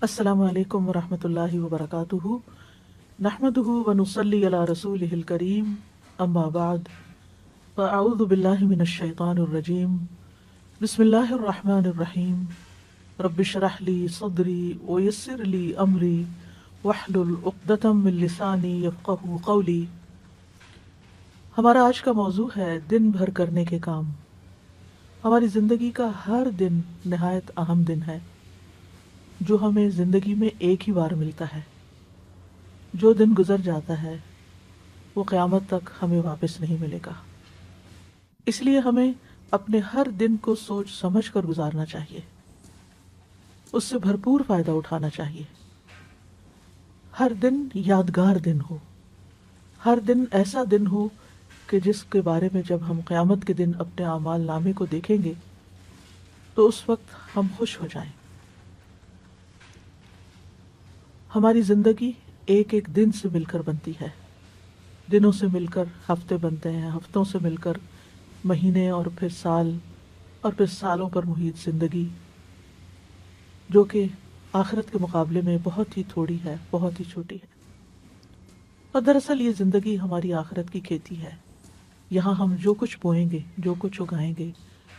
السلام علیکم ورحمۃ اللہ وبرکاتہ، نحمدہ ونصلی علی رسولہ الکریم، اما بعد فاعوذ باللہ من الشیطان الرجیم، بسم اللہ الرحمن الرحیم، رب اشرح لی صدری ویسر لی امری واحلل عقدۃ من لسانی یفقہوا قولی۔ ہمارا آج کا موضوع ہے دن بھر کرنے کے کام۔ ہماری زندگی کا ہر دن نہایت اہم دن ہے جو ہمیں زندگی میں ایک ہی بار ملتا ہے۔ جو دن گزر جاتا ہے وہ قیامت تک ہمیں واپس نہیں ملے گا، اس لیے ہمیں اپنے ہر دن کو سوچ سمجھ کر گزارنا چاہیے، اس سے بھرپور فائدہ اٹھانا چاہیے۔ ہر دن یادگار دن ہو، ہر دن ایسا دن ہو کہ جس کے بارے میں جب ہم قیامت کے دن اپنے اعمال نامے کو دیکھیں گے تو اس وقت ہم خوش ہو جائیں۔ ہماری زندگی ایک ایک دن سے مل کر بنتی ہے، دنوں سے مل کر ہفتے بنتے ہیں، ہفتوں سے مل کر مہینے، اور پھر سال، اور پھر سالوں پر محیط زندگی، جو کہ آخرت کے مقابلے میں بہت ہی تھوڑی ہے، بہت ہی چھوٹی ہے۔ اور دراصل یہ زندگی ہماری آخرت کی کھیتی ہے۔ یہاں ہم جو کچھ بوئیں گے، جو کچھ اگائیں گے،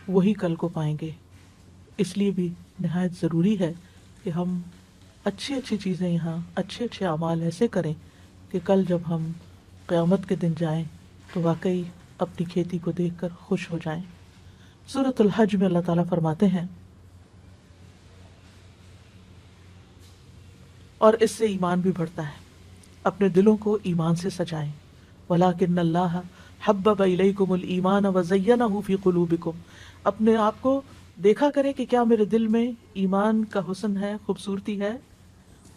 وہی کل کو پائیں گے۔ اس لیے بھی نہایت ضروری ہے کہ ہم اچھی اچھی چیزیں یہاں، اچھے اچھے اعمال ایسے کریں کہ کل جب ہم قیامت کے دن جائیں تو واقعی اپنی کھیتی کو دیکھ کر خوش ہو جائیں۔ سورۃ الحج میں اللہ تعالیٰ فرماتے ہیں، اور اس سے ایمان بھی بڑھتا ہے، اپنے دلوں کو ایمان سے سجائیں۔ وَلَٰكِنَّ اللَّهَ حَبَّبَ إِلَيْكُمُ الْإِيمَانَ وَزَيَّنَهُ فِي قُلُوبِكُمْ۔ اپنے آپ کو دیکھا کریں کہ کیا میرے دل میں ایمان کا حسن ہے، خوبصورتی ہے،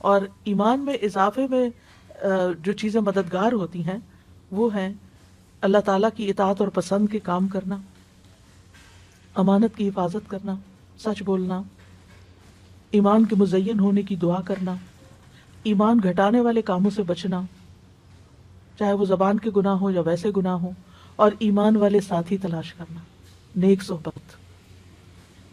اور ایمان میں اضافے میں جو چیزیں مددگار ہوتی ہیں وہ ہیں اللہ تعالیٰ کی اطاعت اور پسند کے کام کرنا، امانت کی حفاظت کرنا، سچ بولنا، ایمان کے مزین ہونے کی دعا کرنا، ایمان گھٹانے والے کاموں سے بچنا، چاہے وہ زبان کے گناہ ہو یا ویسے گناہ ہو، اور ایمان والے ساتھی تلاش کرنا، نیک صحبت۔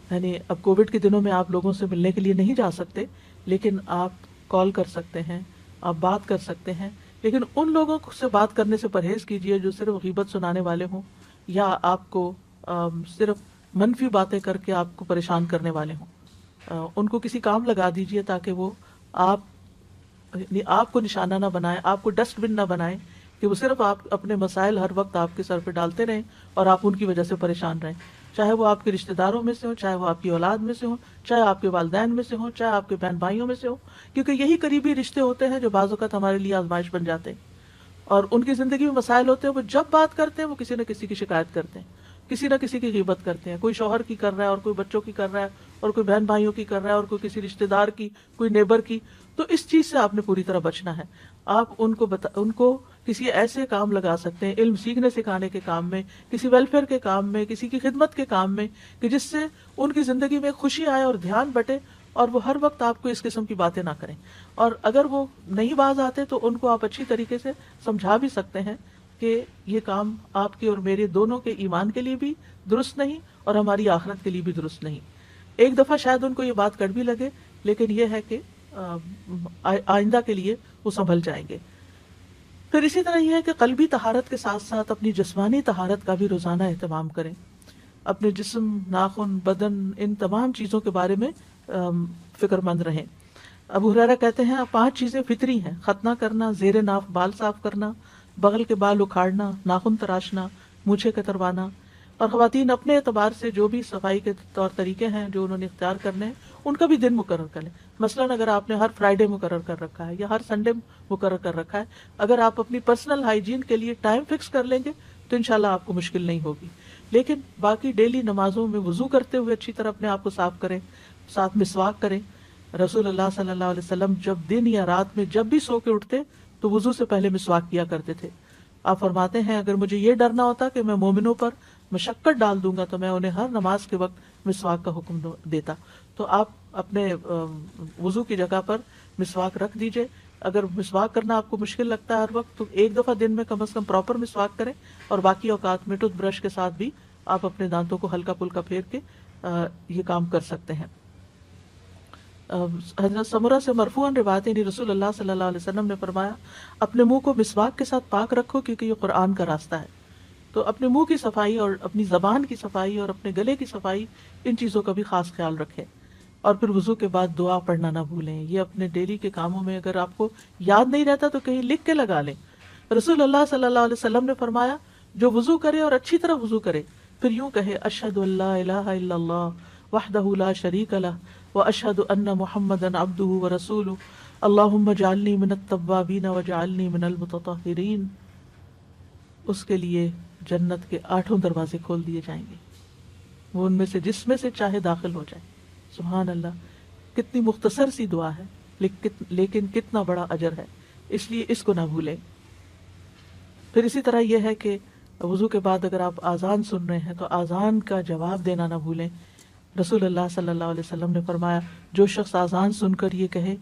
یعنی اب کووڈ کے دنوں میں آپ لوگوں سے ملنے کے لیے نہیں جا سکتے، لیکن آپ کال کر سکتے ہیں، آپ بات کر سکتے ہیں، لیکن ان لوگوں سے بات کرنے سے پرہیز کیجیے جو صرف غیبت سنانے والے ہوں، یا آپ کو صرف منفی باتیں کر کے آپ کو پریشان کرنے والے ہوں۔ ان کو کسی کام لگا دیجیے تاکہ وہ آپ یعنی آپ کو نشانہ نہ بنائے، آپ کو ڈسٹ بن نہ بنائے کہ وہ صرف آپ اپنے مسائل ہر وقت آپ کے سر پہ ڈالتے رہیں اور آپ ان کی وجہ سے پریشان رہیں، چاہے وہ آپ کے رشتہ داروں میں سے ہوں، چاہے وہ آپ کی اولاد میں سے ہوں، چاہے آپ کے والدین میں سے ہوں، چاہے آپ کے بہن بھائیوں میں سے ہوں، کیونکہ یہی قریبی رشتے ہوتے ہیں جو بعض اوقات ہمارے لیے آزمائش بن جاتے ہیں، اور ان کی زندگی میں مسائل ہوتے ہیں، وہ جب بات کرتے ہیں وہ کسی نہ کسی کی شکایت کرتے ہیں، کسی نہ کسی کی غیبت کرتے ہیں، کوئی شوہر کی کر رہا ہے، اور کوئی بچوں کی کر رہا ہے، اور کوئی بہن بھائیوں کی کر رہا ہے، اور کوئی کسی رشتہ دار کی، کوئی نیبر کی۔ تو اس چیز سے آپ نے پوری طرح بچنا ہے۔ آپ ان کو کسی ایسے کام لگا سکتے ہیں، علم سیکھنے سکھانے کے کام میں، کسی ویلفیئر کے کام میں، کسی کی خدمت کے کام میں، کہ جس سے ان کی زندگی میں خوشی آئے اور دھیان بٹے، اور وہ ہر وقت آپ کو اس قسم کی باتیں نہ کریں۔ اور اگر وہ نہیں باز آتے تو ان کو آپ اچھی طریقے سے سمجھا بھی سکتے ہیں کہ یہ کام آپ کے اور میرے دونوں کے ایمان کے لیے بھی درست نہیں، اور ہماری آخرت کے لیے بھی درست نہیں۔ ایک دفعہ شاید ان کو یہ بات کڑوی لگے، لیکن یہ ہے کہ آئندہ کے لیے وہ سنبھل جائیں گے۔ پھر اسی طرح یہ ہے کہ قلبی طہارت کے ساتھ ساتھ اپنی جسمانی طہارت کا بھی روزانہ اہتمام کریں۔ اپنے جسم، ناخن، بدن، ان تمام چیزوں کے بارے میں فکر مند رہیں۔ ابو ہریرہ کہتے ہیں 5 چیزیں فطری ہیں: ختنہ کرنا، زیر ناف بال صاف کرنا، بغل کے بال اکھاڑنا، ناخن تراشنا، مونچھیں کتروانا۔ اور خواتین اپنے اعتبار سے جو بھی صفائی کے طور طریقے ہیں جو انہوں نے اختیار کرنے ہیں ان کا بھی دن مقرر کر لیں۔ مثلاً اگر آپ نے ہر فرائیڈے مقرر کر رکھا ہے یا ہر سنڈے مقرر کر رکھا ہے، اگر آپ اپنی پرسنل ہائیجین کے لیے ٹائم فکس کر لیں گے تو انشاءاللہ آپ کو مشکل نہیں ہوگی۔ لیکن باقی ڈیلی نمازوں میں وضو کرتے ہوئے اچھی طرح اپنے آپ کو صاف کریں، ساتھ مسواک کریں۔ رسول اللہ صلی اللہ علیہ وسلم جب دن یا رات میں جب بھی سو کے اٹھتے تو وضو سے پہلے مسواک کیا کرتے تھے۔ آپ فرماتے ہیں اگر مجھے یہ ڈرنا ہوتا کہ میں مومنوں پر مشقت ڈال دوں گا تو میں انہیں ہر نماز کے وقت مسواک کا حکم دیتا۔ تو آپ اپنے وضو کی جگہ پر مسواک رکھ دیجئے۔ اگر مسواک کرنا آپ کو مشکل لگتا ہے ہر وقت تو ایک دفعہ دن میں کم از کم پراپر مسواک کریں، اور باقی اوقات میں ٹوتھ برش کے ساتھ بھی آپ اپنے دانتوں کو ہلکا پھلکا پھیر کے یہ کام کر سکتے ہیں۔ حضرت سمرہ سے مرفوعاً روایت ہے، یعنی رسول اللہ صلی اللہ علیہ وسلم نے فرمایا اپنے منہ کو مسواک کے ساتھ پاک رکھو کیونکہ یہ قرآن کا راستہ ہے۔ تو اپنے منہ کی صفائی اور اپنی زبان کی صفائی اور اپنے گلے کی صفائی، ان چیزوں کا بھی خاص خیال رکھیں۔ اور پھر وضو کے بعد دعا پڑھنا نہ بھولیں، یہ اپنے ڈیلی کے کاموں میں اگر آپ کو یاد نہیں رہتا تو کہیں لکھ کے لگا لیں۔ رسول اللہ صلی اللہ علیہ وسلم نے فرمایا جو وضو کرے اور اچھی طرح وضو کرے پھر یوں کہے اشہد ان لا الہ الا اللہ وحدہ لا شریک لہ واشہد ان محمدا عبدہ ورسولہ اللہم اجعلنی من التوابین واجعلنی من المتطہرین، اس کے لیے جنت کے 8 دروازے کھول دیے جائیں گے، وہ ان میں سے جس میں سے چاہے داخل ہو جائے۔ سبحان اللہ، کتنی مختصر سی دعا ہے لیکن کتنا بڑا اجر ہے، اس لیے اس کو نہ بھولیں۔ پھر اسی طرح یہ ہے کہ وضو کے بعد اگر آپ آذان سن رہے ہیں تو آذان کا جواب دینا نہ بھولیں۔ رسول اللہ صلی اللہ علیہ وسلم نے فرمایا جو شخص آذان سن کر یہ کہے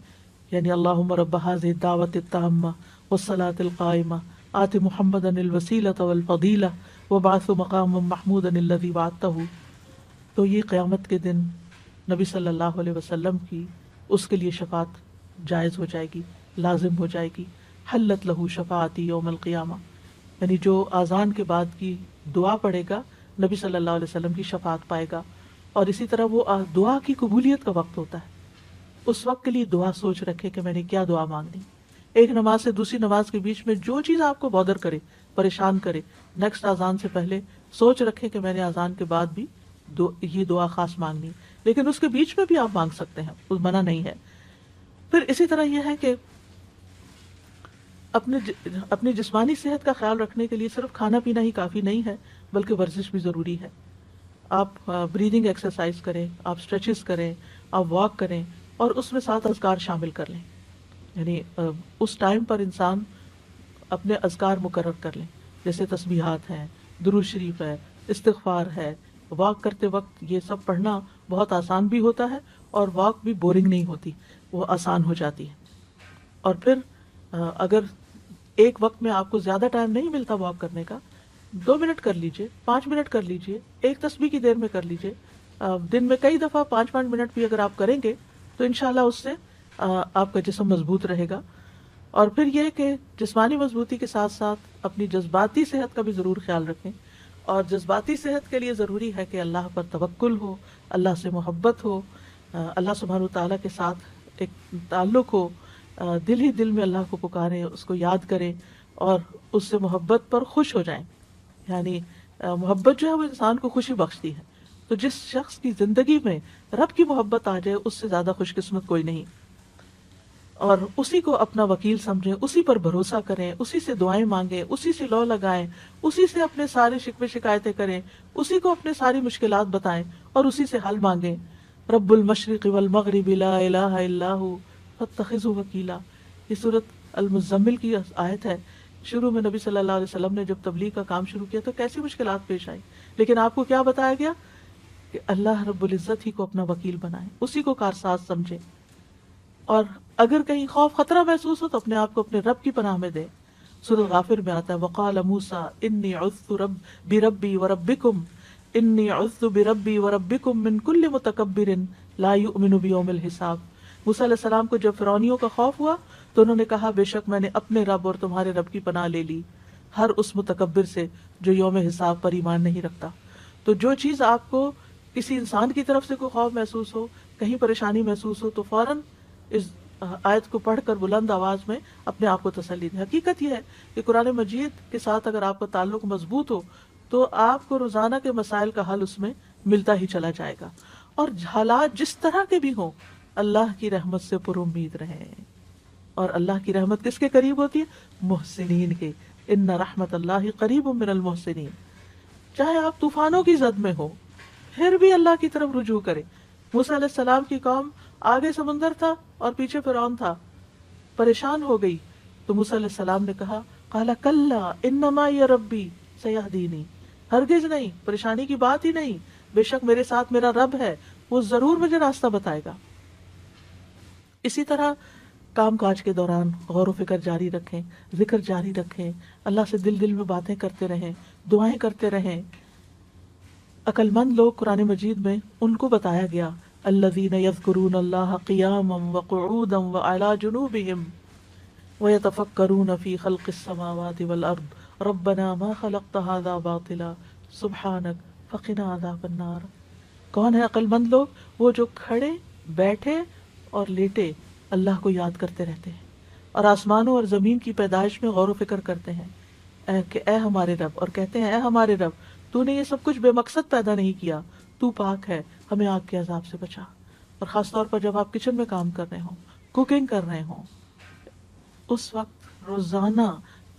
یعنی اللہم رب ھذہ الدعوۃ التامہ والصلاۃ القائمہ آت محمدا الوسیلۃ والفضیلہ وابعثہ مقاما محمودا الذی وعدتہ، تو یہ قیامت کے دن نبی صلی اللہ علیہ وسلم کی اس کے لیے شفاعت جائز ہو جائے گی، لازم ہو جائے گی۔ حلت لہ شفاعتی یوم القیامہ، یعنی جو آذان کے بعد کی دعا پڑھے گا نبی صلی اللہ علیہ وسلم کی شفاعت پائے گا۔ اور اسی طرح وہ دعا کی قبولیت کا وقت ہوتا ہے، اس وقت کے لیے دعا سوچ رکھے کہ میں نے کیا دعا مانگنی۔ ایک نماز سے دوسری نماز کے بیچ میں جو چیز آپ کو بودر کرے، پریشان کرے، نیکسٹ آذان سے پہلے سوچ رکھے کہ میں نے آذان کے بعد بھی یہ دعا خاص مانگنی، لیکن اس کے بیچ میں بھی آپ مانگ سکتے ہیں، اس منع نہیں ہے۔ پھر اسی طرح یہ ہے کہ اپنی جسمانی صحت کا خیال رکھنے کے لیے صرف کھانا پینا ہی کافی نہیں ہے بلکہ ورزش بھی ضروری ہے۔ آپ بریدنگ ایکسرسائز کریں، آپ اسٹریچز کریں، آپ واک کریں اور اس میں 7 اذکار شامل کر لیں، یعنی اس ٹائم پر انسان اپنے اذکار مقرر کر لیں، جیسے تسبیحات ہیں، درود شریف ہے، استغفار ہے۔ واک کرتے وقت یہ سب پڑھنا بہت آسان بھی ہوتا ہے اور واک بھی بورنگ نہیں ہوتی، وہ آسان ہو جاتی ہے۔ اور پھر اگر ایک وقت میں آپ کو زیادہ ٹائم نہیں ملتا واک کرنے کا، 2 منٹ کر لیجئے، 5 منٹ کر لیجئے، ایک تسبیح کی دیر میں کر لیجئے۔ دن میں کئی دفعہ 5 منٹ بھی اگر آپ کریں گے تو انشاءاللہ اس سے آپ کا جسم مضبوط رہے گا۔ اور پھر یہ کہ جسمانی مضبوطی کے ساتھ ساتھ اپنی جذباتی صحت کا بھی ضرور خیال رکھیں، اور جذباتی صحت کے لیے ضروری ہے کہ اللہ پر توکل ہو، اللہ سے محبت ہو، اللہ سبحانہ وتعالیٰ کے ساتھ ایک تعلق ہو، دل ہی دل میں اللہ کو پکاریں، اس کو یاد کریں اور اس سے محبت پر خوش ہو جائیں۔ یعنی محبت جو ہے وہ انسان کو خوشی بخشتی ہے، تو جس شخص کی زندگی میں رب کی محبت آ جائے اس سے زیادہ خوش قسمت کوئی نہیں، اور اسی کو اپنا وکیل سمجھیں، اسی پر بھروسہ کریں، اسی سے دعائیں مانگیں، اسی سے لو لگائیں، اسی سے اپنے سارے شکوے شکایتیں کریں، اسی کو اپنے ساری مشکلات بتائیں اور اسی سے حل مانگیں۔ رب المشرق والمغرب لا الہ الا ھو فاتخذہ وکیلا، یہ سورۃ المزمل کی آیت ہے۔ شروع میں نبی صلی اللہ علیہ وسلم نے جب تبلیغ کا کام شروع کیا تو کیسی مشکلات پیش آئی، لیکن آپ کو کیا بتایا گیا کہ اللہ رب العزت ہی کو اپنا وکیل بنائیں، اسی کو کارساز سمجھیں، اور اگر کہیں خوف خطرہ محسوس ہو تو اپنے آپ کو اپنے رب کی پناہ میں دیں۔ سورۃ غافر میں آتا ہے وقال موسیٰ انی عذت بربی وربکم انی عذت بربی وربکم من کل متکبر لا یؤمن بیوم الحساب۔ موسیٰ علیہ السلام کو جب فرعونیوں کا خوف ہوا تو انہوں نے کہا بے شک میں نے اپنے رب اور تمہارے رب کی پناہ لے لی، ہر اس متکبر سے جو یوم حساب پر ایمان نہیں رکھتا۔ تو جو چیز آپ کو کسی انسان کی طرف سے کوئی خوف محسوس ہو، کہیں پریشانی محسوس ہو، تو فوراً اس آیت کو پڑھ کر بلند آواز میں اپنے آپ کو تسلی دیں۔ حقیقت یہ ہے کہ قرآن مجید کے ساتھ اگر آپ کا تعلق مضبوط ہو تو آپ کو روزانہ کے مسائل کا حل اس میں ملتا ہی چلا جائے گا، اور حالات جس طرح کے بھی ہوں اللہ کی رحمت سے پر امید رہیں۔ اور اللہ کی رحمت کس کے قریب ہوتی ہے؟ محسنین کے۔ ان رحمت اللہ قریب من المحسنین۔ چاہے آپ طوفانوں کی زد میں ہو پھر بھی اللہ کی طرف رجوع کریں۔ موسیٰ علیہ السلام کی قوم آگے سمندر تھا اور پیچھے فرعون تھا، پریشان ہو گئی تو موسیٰ علیہ السلام نے کہا قال کلا ان معی ربی سیہدینی، ہرگز نہیں، پریشانی کی بات ہی نہیں، بے شک میرے ساتھ میرا رب ہے، وہ ضرور مجھے راستہ بتائے گا۔ اسی طرح کام کاج کے دوران غور و فکر جاری رکھیں، ذکر جاری رکھیں، اللہ سے دل دل میں باتیں کرتے رہیں، دعائیں کرتے رہیں۔ عقل مند لوگ قرآن مجید میں ان کو بتایا گیا الذین یذکرون اللہ قیاما وقعودا وعلی جنوبہم وَيَتَفَكَّرُونَ فِي خَلْقِ السَّمَاوَاتِ وَالْأَرْضِ رَبَّنَا مَا خَلَقْتَ هَذَا بَاطِلًا سُبْحَانَكَ فَقِنَا عَذَابَ النَّارِ۔ کون ہے عقل مند لوگ؟ وہ جو کھڑے بیٹھے اور لیٹے اللہ کو یاد کرتے رہتے ہیں اور آسمانوں اور زمین کی پیدائش میں غور و فکر کرتے ہیں کہ اے ہمارے رب، اور کہتے ہیں اے ہمارے رب، تو نے یہ سب کچھ بے مقصد پیدا نہیں کیا، تو پاک ہے، ہمیں آگ کے عذاب سے بچا۔ اور خاص طور پر جب آپ کچن میں کام کر رہے ہوں، کوکنگ کر رہے ہوں، اس وقت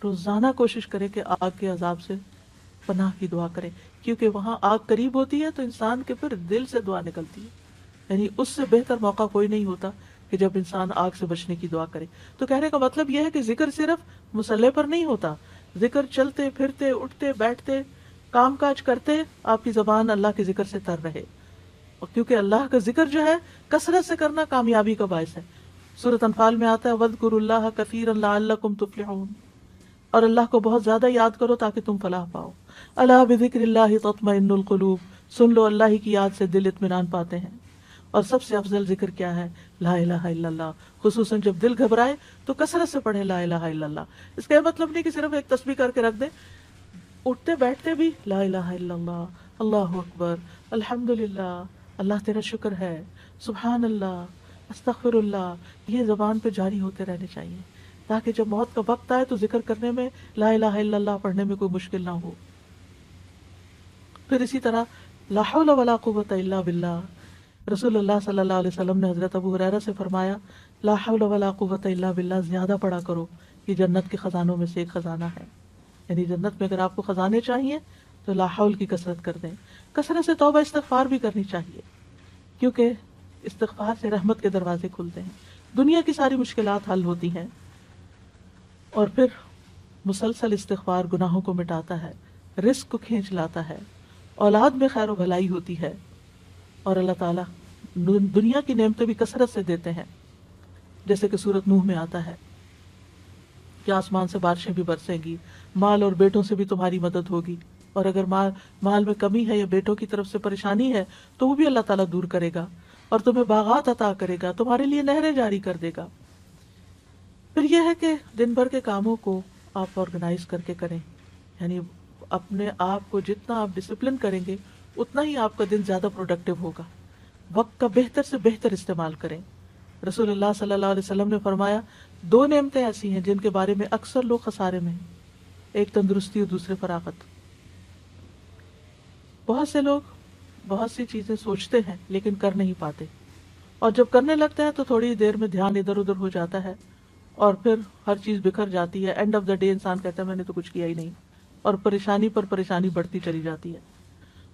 روزانہ کوشش کرے کہ آگ کے عذاب سے پناہ کی دعا کرے، کیونکہ وہاں آگ قریب ہوتی ہے تو انسان کے پھر دل سے دعا نکلتی ہے۔ یعنی اس سے بہتر موقع کوئی نہیں ہوتا کہ جب انسان آگ سے بچنے کی دعا کرے۔ تو کہنے کا مطلب یہ ہے کہ ذکر صرف مصلے پر نہیں ہوتا، ذکر چلتے پھرتے اٹھتے بیٹھتے کام کاج کرتے آپ کی زبان اللہ کے ذکر سے تر رہے، اور کیونکہ اللہ کا ذکر جو ہے کثرت سے کرنا کامیابی کا باعث ہے۔ سورۃ انفال میں آتا ہے وَاذْكُرُوا اللَّهَ كَثِيرًا لَعَلَّكُمْ تُفْلِحُونَ، اور اللہ کو بہت زیادہ یاد کرو تاکہ تم فلاح پاؤ۔ الا بذکر اللہ تطمئن القلوب، سن لو اللہ کی یاد سے دل اطمینان پاتے ہیں۔ اور سب سے افضل ذکر کیا ہے؟ لا الہ الا اللہ، خصوصاً جب دل گھبرائے تو کثرت سے پڑھے لا الہ الا اللہ۔ اس کا یہ مطلب نہیں کہ صرف ایک تسبیح کر کے رکھ دیں، اٹھتے بیٹھتے بھی لا الہ الا اللہ، اللہ اکبر، الحمدللہ، اللہ تیرا شکر ہے، سبحان اللہ، استغفر اللہ، یہ زبان پہ جاری ہوتے رہنے چاہیے تاکہ جب موت کا وقت آئے تو ذکر کرنے میں، لا الہ الا اللہ پڑھنے میں کوئی مشکل نہ ہو۔ پھر اسی طرح لا حول ولا قوت الا باللہ، رسول اللہ صلی اللہ علیہ وسلم نے حضرت ابو ہریرہ سے فرمایا لا حول ولا قوت الا باللہ زیادہ پڑھا کرو، یہ جنت کے خزانوں میں سے ایک خزانہ ہے۔ یعنی جنت میں اگر آپ کو خزانے چاہیے تو لا حول کی کثرت کر دیں، کثرت سے توبہ استغفار بھی کرنی چاہیے، کیونکہ استغفار سے رحمت کے دروازے کھلتے ہیں، دنیا کی ساری مشکلات حل ہوتی ہیں۔ اور پھر مسلسل استغفار گناہوں کو مٹاتا ہے، رزق کو کھینچ لاتا ہے، اولاد میں خیر و بھلائی ہوتی ہے، اور اللہ تعالیٰ دنیا کی نعمتیں بھی کثرت سے دیتے ہیں، جیسے کہ سورۃ نوح میں آتا ہے کہ آسمان سے بارشیں بھی برسیں گی، مال اور بیٹوں سے بھی تمہاری مدد ہوگی، اور اگر مال میں کمی ہے یا بیٹوں کی طرف سے پریشانی ہے تو وہ بھی اللہ تعالیٰ دور کرے گا، اور تمہیں باغات عطا کرے گا، تمہارے لیے نہریں جاری کر دے گا۔ پھر یہ ہے کہ دن بھر کے کاموں کو آپ آرگنائز کر کے کریں، یعنی اپنے آپ کو جتنا آپ ڈسپلن کریں گے اتنا ہی آپ کا دن زیادہ پروڈکٹیو ہوگا۔ وقت کا بہتر سے بہتر استعمال کریں۔ رسول اللہ صلی اللہ علیہ وسلم نے فرمایا 2 نعمتیں ایسی ہیں جن کے بارے میں اکثر لوگ خسارے میں ہیں، ایک تندرستی اور دوسرے فراغت۔ بہت سے لوگ بہت سی چیزیں سوچتے ہیں لیکن کر نہیں پاتے، اور جب کرنے لگتے ہیں تو تھوڑی دیر میں دھیان ادھر ادھر ہو جاتا ہے اور پھر ہر چیز بکھر جاتی ہے۔ اینڈ آف دا ڈے انسان کہتا ہے میں نے تو کچھ کیا ہی نہیں، اور پریشانی پر پریشانی بڑھتی چلی جاتی ہے۔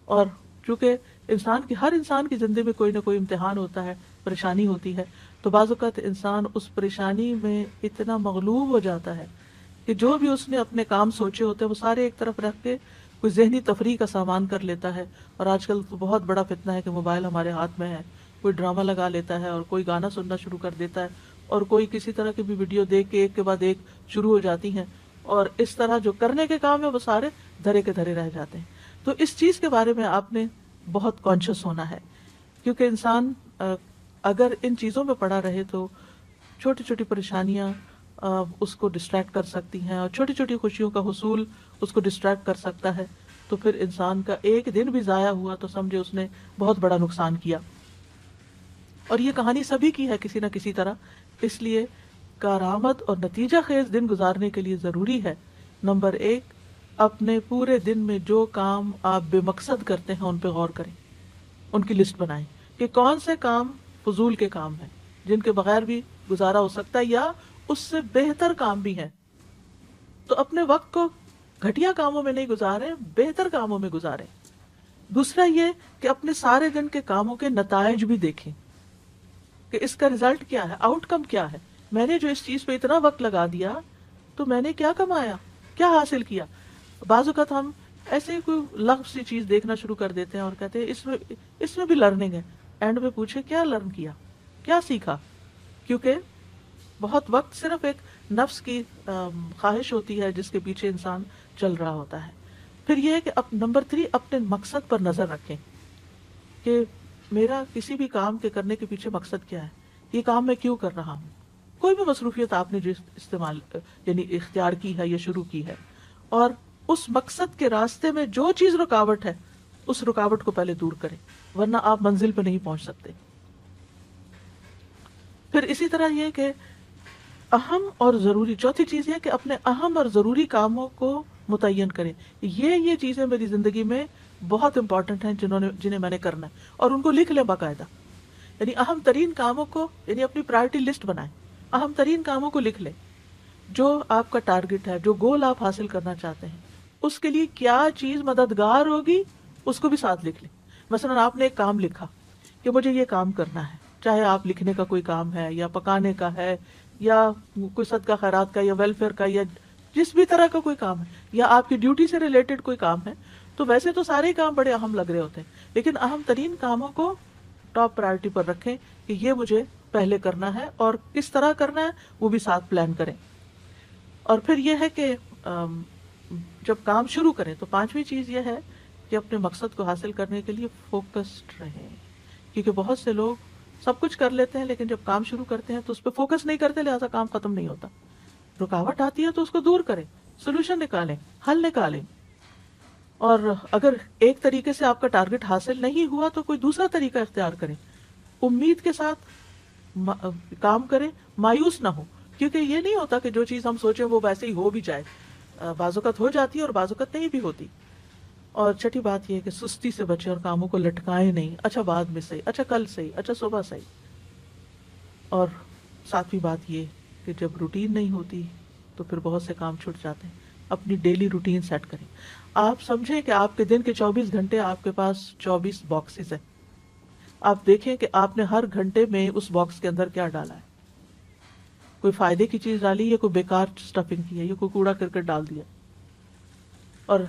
اور چونکہ ہر انسان کی زندگی میں کوئی نہ کوئی امتحان ہوتا ہے، پریشانی ہوتی ہے، تو بعض اوقات انسان اس پریشانی میں اتنا مغلوب ہو جاتا ہے کہ جو بھی اس نے اپنے کام سوچے ہوتے ہیں وہ سارے ایک طرف رکھ کے کوئی ذہنی تفریح کا سامان کر لیتا ہے۔ اور آج کل تو بہت بڑا فتنہ ہے کہ موبائل ہمارے ہاتھ میں ہے، کوئی ڈرامہ لگا لیتا ہے اور کوئی گانا سننا شروع کر دیتا ہے، اور کوئی کسی طرح کی بھی ویڈیو دیکھ کے ایک کے بعد ایک شروع ہو جاتی ہیں، اور اس طرح جو کرنے کے کام ہے وہ سارے دھرے کے دھرے رہ جاتے ہیں۔ تو اس چیز کے بارے میں آپ نے بہت کانشیس ہونا ہے، کیونکہ انسان اگر ان چیزوں میں پڑا رہے تو چھوٹی چھوٹی پریشانیاں اس کو ڈسٹریکٹ کر سکتی ہیں، اور چھوٹی چھوٹی خوشیوں کا حصول اس کو ڈسٹریکٹ کر سکتا ہے، تو پھر انسان کا ایک دن بھی ضائع ہوا تو سمجھے اس نے بہت بڑا نقصان کیا۔ اور یہ کہانی سبھی کی ہے کسی نہ کسی طرح، اس لیے کارآمد اور نتیجہ خیز دن گزارنے کے لیے ضروری ہے نمبر 1، اپنے پورے دن میں جو کام آپ بے مقصد کرتے ہیں ان پہ غور کریں، ان کی لسٹ بنائیں کہ کون سے کام فضول کے کام ہیں جن کے بغیر بھی گزارا ہو سکتا ہے یا اس سے بہتر کام بھی ہیں، تو اپنے وقت کو گھٹیا کاموں میں نہیں گزاریں، بہتر کاموں میں گزاریں۔ دوسرا یہ کہ اپنے سارے دن کے کاموں کے نتائج بھی دیکھیں کہ اس کا رزلٹ کیا ہے، آؤٹ کم کیا ہے، میں نے جو اس چیز پہ اتنا وقت لگا دیا تو میں نے کیا کمایا، کیا حاصل کیا۔ بعض اوقات ہم ایسے ہی کوئی لغو سی چیز دیکھنا شروع کر دیتے ہیں اور کہتے ہیں اس میں بھی لرننگ ہے، اینڈ میں پوچھے کیا لرن کیا، کیا سیکھا، کیونکہ بہت وقت صرف ایک نفس کی خواہش ہوتی ہے جس کے پیچھے انسان چل رہا ہوتا ہے۔ پھر یہ ہے کہ نمبر 3 اپنے مقصد پر نظر رکھیں کہ میرا کسی بھی کام کے کرنے کے پیچھے مقصد کیا ہے، یہ کام میں کیوں کر رہا ہوں. کوئی بھی مصروفیت آپ نے جو استعمال یعنی اختیار کی ہے یا شروع کی ہے، اور اس مقصد کے راستے میں جو چیز رکاوٹ ہے اس رکاوٹ کو پہلے دور کریں، ورنہ آپ منزل پہ نہیں پہنچ سکتے. پھر اسی طرح یہ کہ اہم اور ضروری، چوتھی چیز یہ کہ اپنے اہم اور ضروری کاموں کو متعین کریں. یہ چیزیں میری زندگی میں بہت امپورٹنٹ ہیں جنہیں میں نے کرنا ہے، اور ان کو لکھ لیں باقاعدہ. یعنی اہم ترین کاموں کو، یعنی اپنی پرائرٹی لسٹ بنائیں، اہم ترین کاموں کو لکھ لیں. جو آپ کا ٹارگٹ ہے، جو گول آپ حاصل کرنا چاہتے ہیں، اس کے لیے کیا چیز مددگار ہوگی اس کو بھی ساتھ لکھ لیں. مثلا آپ نے ایک کام لکھا کہ مجھے یہ کام کرنا ہے، چاہے آپ لکھنے کا کوئی کام ہے یا پکانے کا ہے یا کوئی صدقہ خیرات کا یا ویلفیئر کا یا جس بھی طرح کا کوئی کام ہے، یا آپ کی ڈیوٹی سے ریلیٹڈ کوئی کام ہے. تو ویسے تو سارے کام بڑے اہم لگ رہے ہوتے ہیں، لیکن اہم ترین کاموں کو ٹاپ پرائرٹی پر رکھیں کہ یہ مجھے پہلے کرنا ہے، اور کس طرح کرنا ہے وہ بھی ساتھ پلان کریں. اور پھر یہ ہے کہ جب کام شروع کریں تو پانچویں چیز یہ ہے کہ اپنے مقصد کو حاصل کرنے کے لیے فوکسڈ رہیں. کیونکہ بہت سے لوگ سب کچھ کر لیتے ہیں لیکن جب کام شروع کرتے ہیں تو اس پہ فوکس نہیں کرتے، لہٰذا کام ختم نہیں ہوتا. رکاوٹ آتی ہے تو اس کو دور کریں، سولوشن نکالیں، حل نکالیں. اور اگر ایک طریقے سے آپ کا ٹارگٹ حاصل نہیں ہوا تو کوئی دوسرا طریقہ اختیار کریں. امید کے ساتھ کام کریں، مایوس نہ ہو، کیونکہ یہ نہیں ہوتا کہ جو چیز ہم سوچیں وہ ویسے ہی ہو بھی جائے. بعض اوقات ہو جاتی ہے اور بعض اوقات نہیں بھی ہوتی. اور چھٹی بات یہ ہے کہ سستی سے بچیں اور کاموں کو لٹکائیں نہیں، اچھا بعد میں صحیح، اچھا کل صحیح، اچھا صبح صحیح. اور ساتویں بات یہ کہ جب روٹین نہیں ہوتی تو پھر بہت سے کام چھوٹ جاتے ہیں. اپنی ڈیلی روٹین سیٹ کریں. آپ سمجھیں کہ آپ کے دن کے 24 گھنٹے آپ کے پاس 24 باکسز ہیں. آپ دیکھیں کہ آپ نے ہر گھنٹے میں اس باکس کے اندر کیا ڈالا ہے. کوئی فائدے کی چیز ڈالی یا کوئی بیکار اسٹفنگ کی ہے یا کوئی کوڑا کرکٹ ڈال دیا. اور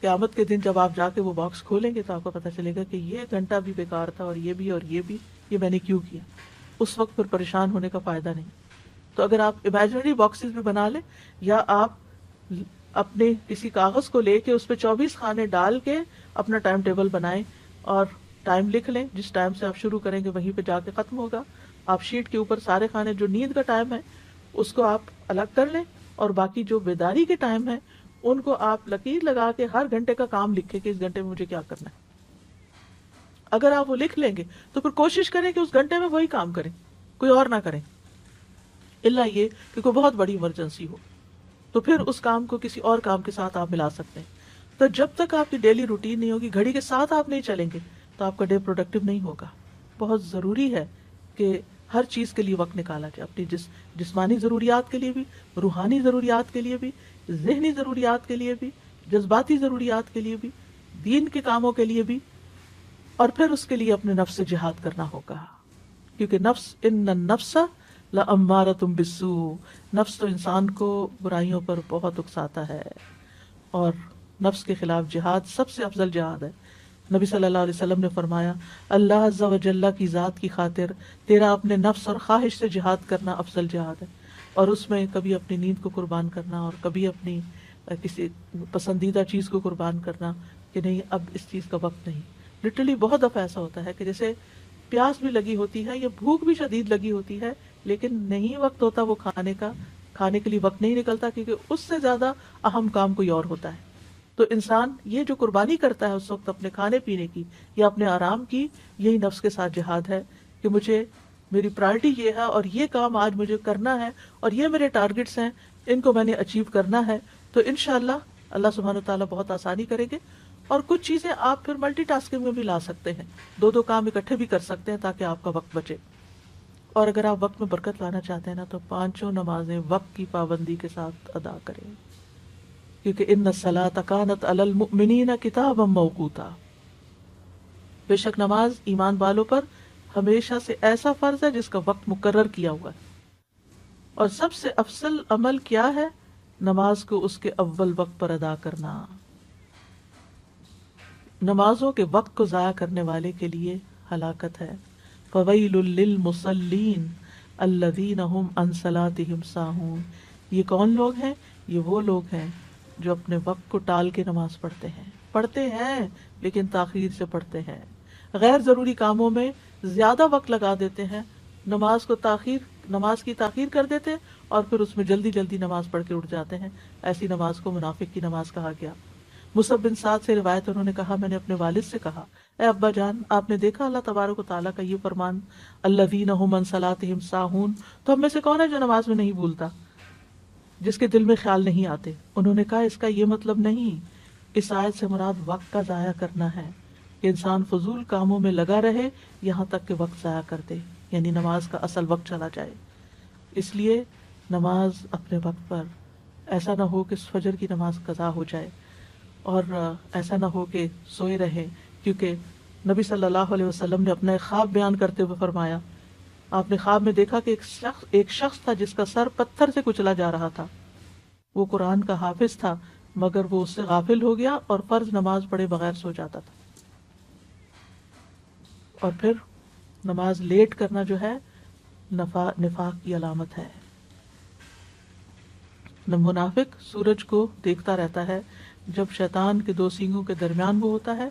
قیامت کے دن جب آپ جا کے وہ باکس کھولیں گے تو آپ کو پتہ چلے گا کہ یہ گھنٹہ بھی بیکار تھا اور یہ بھی اور یہ بھی، یہ میں نے کیوں کیا. اس وقت پھر پریشان ہونے کا فائدہ نہیں. تو اگر آپ امیجنری باکسز بھی بنا لیں یا آپ اپنے کسی کاغذ کو لے کے اس پہ 24 خانے ڈال کے اپنا ٹائم ٹیبل بنائیں اور ٹائم لکھ لیں، جس ٹائم سے آپ شروع کریں گے وہیں پہ جا کے ختم ہوگا. آپ شیٹ کے اوپر سارے خانے، جو نیند کا ٹائم ہے اس کو آپ الگ کر لیں، اور باقی جو بیداری کے ٹائم ہے ان کو آپ لکیر لگا کے ہر گھنٹے کا کام لکھیں کہ اس گھنٹے میں مجھے کیا کرنا ہے. اگر آپ وہ لکھ لیں گے تو پھر کوشش کریں کہ اس گھنٹے میں وہی کام کریں، کوئی اور نہ کریں، الا یہ کہ کوئی بہت بڑی ایمرجنسی ہو تو پھر اس کام کو کسی اور کام کے ساتھ آپ ملا سکتے ہیں. تو جب تک آپ کی ڈیلی روٹین نہیں ہوگی، گھڑی کے ساتھ آپ نہیں چلیں گے تو آپ کا ڈے پروڈکٹیو نہیں ہوگا. بہت ضروری ہے کہ ہر چیز کے لیے وقت نکالا جائے، اپنی جسمانی ضروریات کے لیے بھی، روحانی ضروریات کے لیے بھی، ذہنی ضروریات کے لیے بھی، جذباتی ضروریات کے لیے بھی، دین کے کاموں کے لیے بھی. اور پھر اس کے لیے اپنے نفس سے جہاد کرنا ہوگا، کیونکہ نفس ان النفس لامارۃ بالسوء، نفس تو انسان کو برائیوں پر بہت اکساتا ہے، اور نفس کے خلاف جہاد سب سے افضل جہاد ہے. نبی صلی اللہ علیہ وسلم نے فرمایا، اللہ عز و جل کی ذات کی خاطر تیرا اپنے نفس اور خواہش سے جہاد کرنا افضل جہاد ہے. اور اس میں کبھی اپنی نیند کو قربان کرنا اور کبھی اپنی کسی پسندیدہ چیز کو قربان کرنا کہ نہیں اب اس چیز کا وقت نہیں. لٹرلی بہت دفعہ ایسا ہوتا ہے کہ جیسے پیاس بھی لگی ہوتی ہے یا بھوک بھی شدید لگی ہوتی ہے لیکن نہیں وقت ہوتا وہ کھانے کا، کھانے کے لیے وقت نہیں نکلتا کیونکہ اس سے زیادہ اہم کام کوئی اور ہوتا ہے. تو انسان یہ جو قربانی کرتا ہے اس وقت اپنے کھانے پینے کی یا اپنے آرام کی، یہی نفس کے ساتھ جہاد ہے کہ مجھے میری پرائرٹی یہ ہے اور یہ کام آج مجھے کرنا ہے اور یہ میرے ٹارگٹس ہیں، ان کو میں نے اچیو کرنا ہے. تو انشاءاللہ اللہ سبحانہ وتعالیٰ بہت آسانی کریں گے. اور کچھ چیزیں آپ پھر ملٹی ٹاسکنگ میں بھی لا سکتے ہیں، دو کام اکٹھے بھی کر سکتے ہیں تاکہ آپ کا وقت بچے. اور اگر آپ وقت میں برکت لانا چاہتے ہیں نا تو 5 نمازیں وقت کی پابندی کے ساتھ ادا کریں، کیونکہ ان الصلاۃ کانت علی المؤمنین کتابا موقوتا، بے شک نماز ایمان والوں پر ہمیشہ سے ایسا فرض ہے جس کا وقت مقرر کیا ہوا ہے. اور سب سے افضل عمل کیا ہے؟ نماز کو اس کے اول وقت پر ادا کرنا. نمازوں کے وقت کو ضائع کرنے والے کے لیے ہلاکت ہے. فویل للمصلین الذین هم عن صلاتهم ساہون. یہ کون لوگ ہیں؟ یہ وہ لوگ ہیں جو اپنے وقت کو ٹال کے نماز پڑھتے ہیں لیکن تاخیر سے پڑھتے ہیں. غیر ضروری کاموں میں زیادہ وقت لگا دیتے ہیں، نماز کی تاخیر کر دیتے ہیں، اور پھر اس میں جلدی جلدی نماز پڑھ کے اٹھ جاتے ہیں. ایسی نماز کو منافق کی نماز کہا گیا. مصعب بن سعد سے روایت، انہوں نے کہا میں نے اپنے والد سے کہا اے ابا جان، آپ نے دیکھا اللہ تبارک و تعالیٰ کا یہ فرمان الذین هم عن صلاتهم ساہون، تو ہم میں سے کون ہے جو نماز میں نہیں بھولتا، جس کے دل میں خیال نہیں آتے. انہوں نے کہا اس کا یہ مطلب نہیں، اس آیت سے مراد وقت کا ضائع کرنا ہے کہ انسان فضول کاموں میں لگا رہے یہاں تک کہ وقت ضائع کر دے، یعنی نماز کا اصل وقت چلا جائے. اس لیے نماز اپنے وقت پر، ایسا نہ ہو کہ فجر کی نماز قضا ہو جائے، اور ایسا نہ ہو کہ سوئے رہے. کیونکہ نبی صلی اللہ علیہ وسلم نے اپنا ایک خواب بیان کرتے ہوئے فرمایا، آپ نے خواب میں دیکھا کہ ایک شخص تھا جس کا سر پتھر سے کچلا جا رہا تھا. وہ قرآن کا حافظ تھا مگر وہ اس سے غافل ہو گیا اور فرض نماز پڑھے بغیر سو جاتا تھا. اور پھر نماز لیٹ کرنا جو ہے نفاق کی علامت ہے. منافق سورج کو دیکھتا رہتا ہے، جب شیطان کے دو سینگوں کے درمیان وہ ہوتا ہے،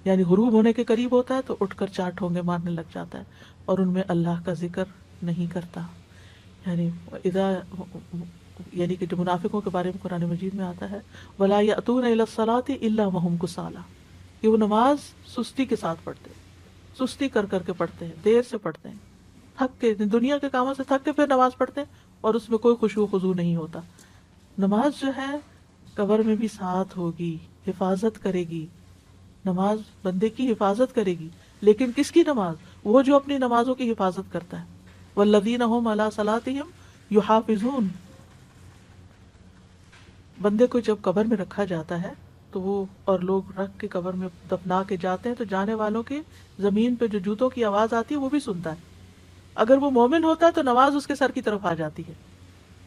یعنی غروب ہونے کے قریب ہوتا ہے، تو اٹھ کر 4 ٹھونگے مارنے لگ جاتا ہے اور ان میں اللہ کا ذکر نہیں کرتا. یعنی کہ جو منافقوں کے بارے میں قرآن مجید میں آتا ہے وَلَا يَأْتُونَ إِلَى الصَّلَاةِ إِلَّا وَهُمْ كُسَالَىٰ، کہ وہ نماز سستی کے ساتھ پڑھتے ہیں، سستی کر کر کے پڑھتے ہیں، دیر سے پڑھتے ہیں، تھک کے، دنیا کے کاموں سے تھک کے پھر نماز پڑھتے ہیں اور اس میں کوئی خشوع و خضوع نہیں ہوتا. نماز جو ہے قبر میں بھی ساتھ ہوگی، حفاظت کرے گی. نماز بندے کی حفاظت کرے گی، لیکن کس کی نماز؟ وہ جو اپنی نمازوں کی حفاظت کرتا ہے. والذین هم علی صلاتہم یحافظون. بندے کو جب قبر میں رکھا جاتا ہے تو وہ اور لوگ رکھ کے قبر میں دفنا کے جاتے ہیں تو جانے والوں کے زمین پہ جو جوتوں کی آواز آتی ہے وہ بھی سنتا ہے. اگر وہ مومن ہوتا ہے تو نماز اس کے سر کی طرف آ جاتی ہے،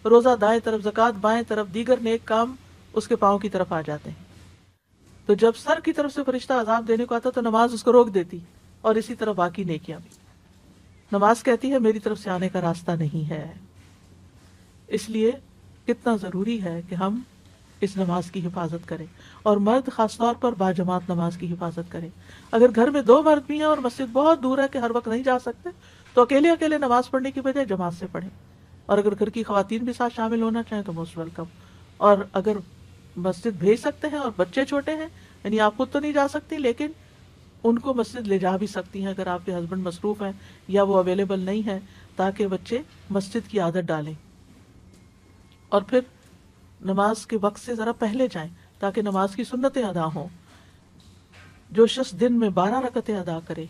روزہ دائیں طرف، زکوٰۃ بائیں طرف، دیگر نیک کام اس کے پاؤں کی طرف آ جاتے ہیں. تو جب سر کی طرف سے فرشتہ عذاب دینے کو آتا تو نماز اس کو روک دیتی، اور اسی طرح باقی نیکیاں بھی. نماز کہتی ہے میری طرف سے آنے کا راستہ نہیں ہے. اس لیے کتنا ضروری ہے کہ ہم اس نماز کی حفاظت کریں، اور مرد خاص طور پر باجماعت نماز کی حفاظت کریں. اگر گھر میں 2 مرد بھی ہیں اور مسجد بہت دور ہے کہ ہر وقت نہیں جا سکتے تو اکیلے اکیلے نماز پڑھنے کی بجائے جماعت سے پڑھیں. اور اگر گھر کی خواتین بھی ساتھ شامل ہونا چاہیں تو موسٹ ویلکم. اور اگر مسجد بھیج سکتے ہیں اور بچے چھوٹے ہیں، یعنی آپ خود تو نہیں جا سکتی لیکن ان کو مسجد لے جا بھی سکتی ہیں اگر آپ کے ہسبینڈ مصروف ہیں یا وہ اویلیبل نہیں ہے، تاکہ بچے مسجد کی عادت ڈالیں. اور پھر نماز کے وقت سے ذرا پہلے جائیں تاکہ نماز کی سنتیں ادا ہوں. جو شخص دن میں 12 رکعتیں ادا کرے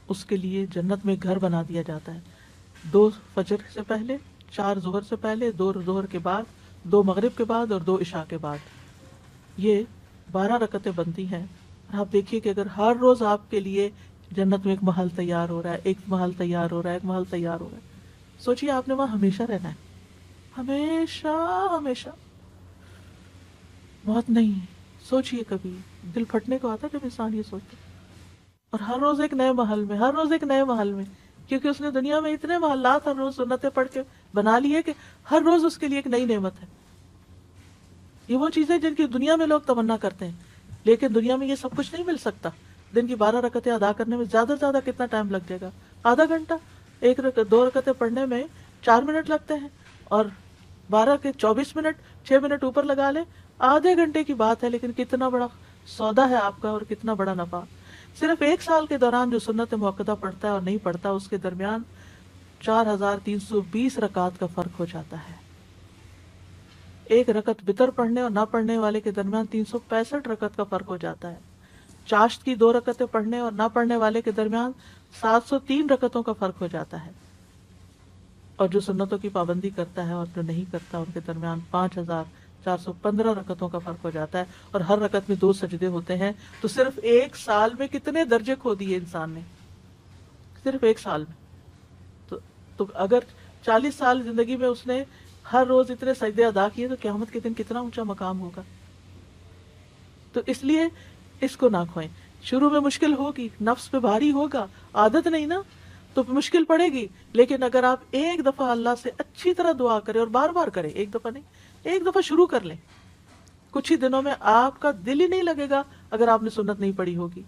اس کے لیے جنت میں گھر بنا دیا جاتا ہے. 2 فجر سے پہلے، 4 ظہر سے پہلے، 2 ظہر کے بعد، 2 مغرب کے بعد اور 2 عشاء کے بعد. یہ 12 رکعتیں بنتی ہیں. آپ دیکھیے کہ اگر ہر روز آپ کے لیے جنت میں ایک محل تیار ہو رہا ہے، ایک محل تیار ہو رہا ہے، ایک محل تیار ہو رہا ہے، سوچیے آپ نے وہاں ہمیشہ رہنا ہے. ہمیشہ ہمیشہ، بہت نہیں. سوچیے کبھی دل پھٹنے کو آتا ہے جب انسان یہ سوچتا. اور ہر روز ایک نئے محل میں، ہر روز ایک نئے محل میں، کیونکہ اس نے دنیا میں اتنے محلات ہر روز سنتیں پڑھ کے بنا لی ہے کہ ہر روز اس کے لیے ایک نئی نعمت ہے. یہ وہ چیزیں جن کی دنیا میں لوگ تمنا کرتے ہیں، لیکن دنیا میں یہ سب کچھ نہیں مل سکتا. دن کی 12 رکعتیں ادا کرنے میں زیادہ سے زیادہ کتنا ٹائم لگ جائے گا؟ آدھا گھنٹہ. 2 رکعتیں پڑھنے میں 4 منٹ لگتے ہیں، اور 12 کے 24 منٹ، 6 منٹ اوپر لگا لے، آدھے گھنٹے کی بات ہے، لیکن کتنا بڑا سودا ہے آپ کا اور کتنا بڑا نفع. صرف 1 سال کے دوران جو سنت موقدہ پڑھتا ہے اور نہیں پڑھتا اس کے درمیان 4320 رکعات کا فرق ہو جاتا ہے. 1 رکعت وتر پڑھنے اور نہ پڑھنے والے کے درمیان 365 رکعت کا فرق ہو جاتا ہے. چاشت کی 2 رکعتیں پڑھنے اور نہ پڑھنے والے کے درمیان 703 رکعتوں کا فرق ہو جاتا ہے. اور جو سنتوں کی پابندی کرتا ہے اور جو نہیں کرتا ان کے درمیان 5415 رکعتوں کا فرق ہو جاتا ہے. اور ہر رکعت میں 2 سجدے ہوتے ہیں. تو صرف 1 سال میں کتنے درجے کھو دیے انسان نے، صرف 1 سال میں. تو اگر 40 سال زندگی میں اس نے ہر روز اتنے سجدے ادا کیے تو قیامت کے دن کتنا اونچا مقام ہوگا. تو اس لیے اس کو نہ کھوئیں. شروع میں مشکل ہوگی، نفس پہ بھاری ہوگا، عادت نہیں نا تو مشکل پڑے گی. لیکن اگر آپ ایک دفعہ اللہ سے اچھی طرح دعا کریں اور بار بار کریں، ایک دفعہ نہیں، ایک دفعہ شروع کر لیں، کچھ ہی دنوں میں آپ کا دل ہی نہیں لگے گا اگر آپ نے سنت نہیں پڑھی ہوگی.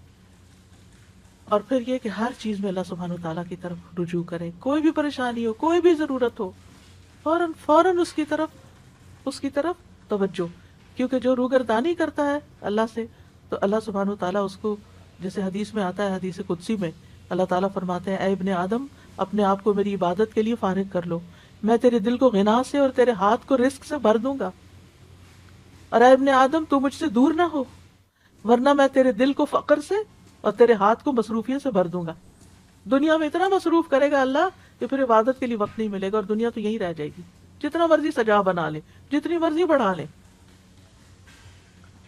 اور پھر یہ کہ ہر چیز میں اللہ سبحانہ وتعالیٰ کی طرف رجوع کریں. کوئی بھی پریشانی ہو، کوئی بھی ضرورت ہو، فوراً فوراً اس کی طرف توجہ. کیونکہ جو روگردانی کرتا ہے اللہ سے، تو اللہ سبحانہ وتعالیٰ اس کو، جیسے حدیث میں آتا ہے، حدیث قدسی میں اللہ تعالیٰ فرماتے ہیں اے ابن آدم اپنے آپ کو میری عبادت کے لیے فارغ کر لو، میں تیرے دل کو غنا سے اور تیرے ہاتھ کو رزق سے بھر دوں گا. اور اے ابن آدم تو مجھ سے دور نہ ہو، ورنہ میں تیرے دل کو فقر سے اور تیرے ہاتھ کو مصروفیت سے بھر دوں گا. دنیا میں اتنا مصروف کرے گا اللہ کہ پھر عبادت کے لیے وقت نہیں ملے گا، اور دنیا تو یہی رہ جائے گی. جتنا مرضی سجا بنا لے، جتنی مرضی بڑھا لے.